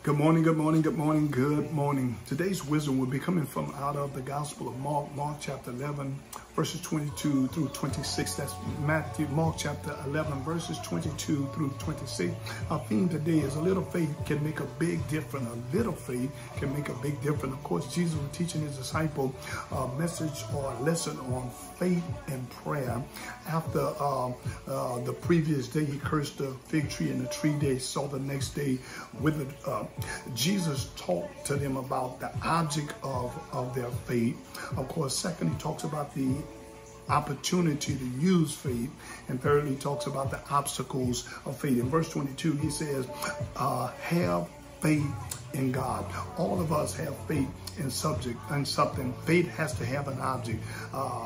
Good morning, good morning, good morning, good morning. Today's wisdom will be coming from out of the Gospel of Mark chapter 11, verses 22 through 26. That's Mark chapter 11, verses 22 through 26. Our theme today is a little faith can make a big difference. A little faith can make a big difference. Of course, Jesus was teaching his disciple a message or a lesson on faith and prayer. After the previous day, he cursed the fig tree and the tree they saw the next day withered up. Jesus talked to them about the object of their faith. Of course, second, he talks about the opportunity to use faith. And thirdly, he talks about the obstacles of faith. In verse 22, he says, have faith in God. All of us have faith in something. Faith has to have an object.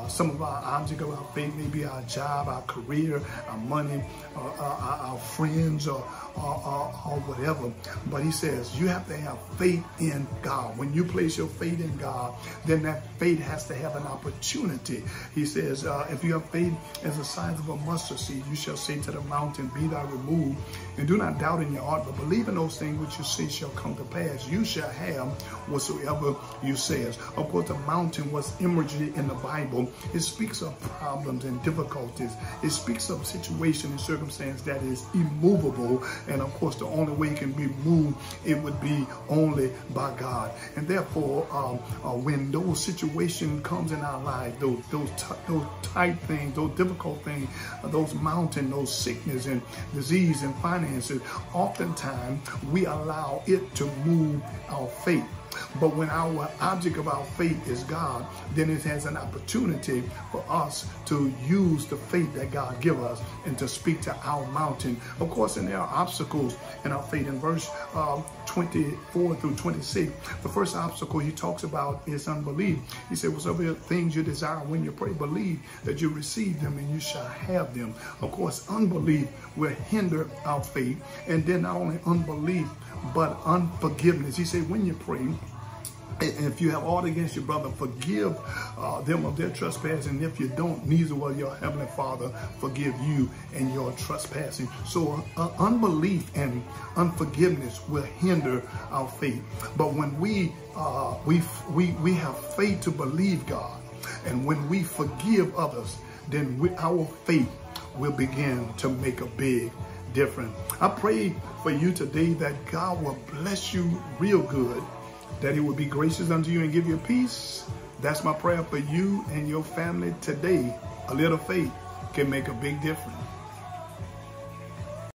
Some of our object of our faith may be our job, our career, our money, our friends, or whatever. But he says you have to have faith in God. When you place your faith in God, then that faith has to have an opportunity. He says, if you have faith as the size of a mustard seed, you shall say to the mountain, be thou removed, and do not doubt in your heart, but believe in those things which you say shall come to pass. You shall have whatsoever you says. Of course, the mountain was imagery in the Bible. It speaks of problems and difficulties. It speaks of situation and circumstance that is immovable. And of course, the only way it can be moved, it would be only by God. And therefore, when those situations comes in our life, those tight things, those difficult things, those mountains, those sickness and disease and finances, oftentimes we allow it to move our faith. But when our object of our faith is God, then it has an opportunity for us to use the faith that God gives us and to speak to our mountain. Of course, and there are obstacles in our faith. In verse 24 through 26, the first obstacle he talks about is unbelief. He said, whatsoever things you desire when you pray, believe that you receive them and you shall have them. Of course, unbelief will hinder our faith. And then not only unbelief, but unforgiveness. He said, when you pray, and if you have aught against your brother, forgive them of their trespass. And if you don't, neither will your heavenly Father forgive you and your trespassing. So unbelief and unforgiveness will hinder our faith. But when we have faith to believe God, and when we forgive others, then our faith will begin to make a big difference. I pray for you today that God will bless you real good, that he will be gracious unto you and give you peace. That's my prayer for you and your family today. A little faith can make a big difference.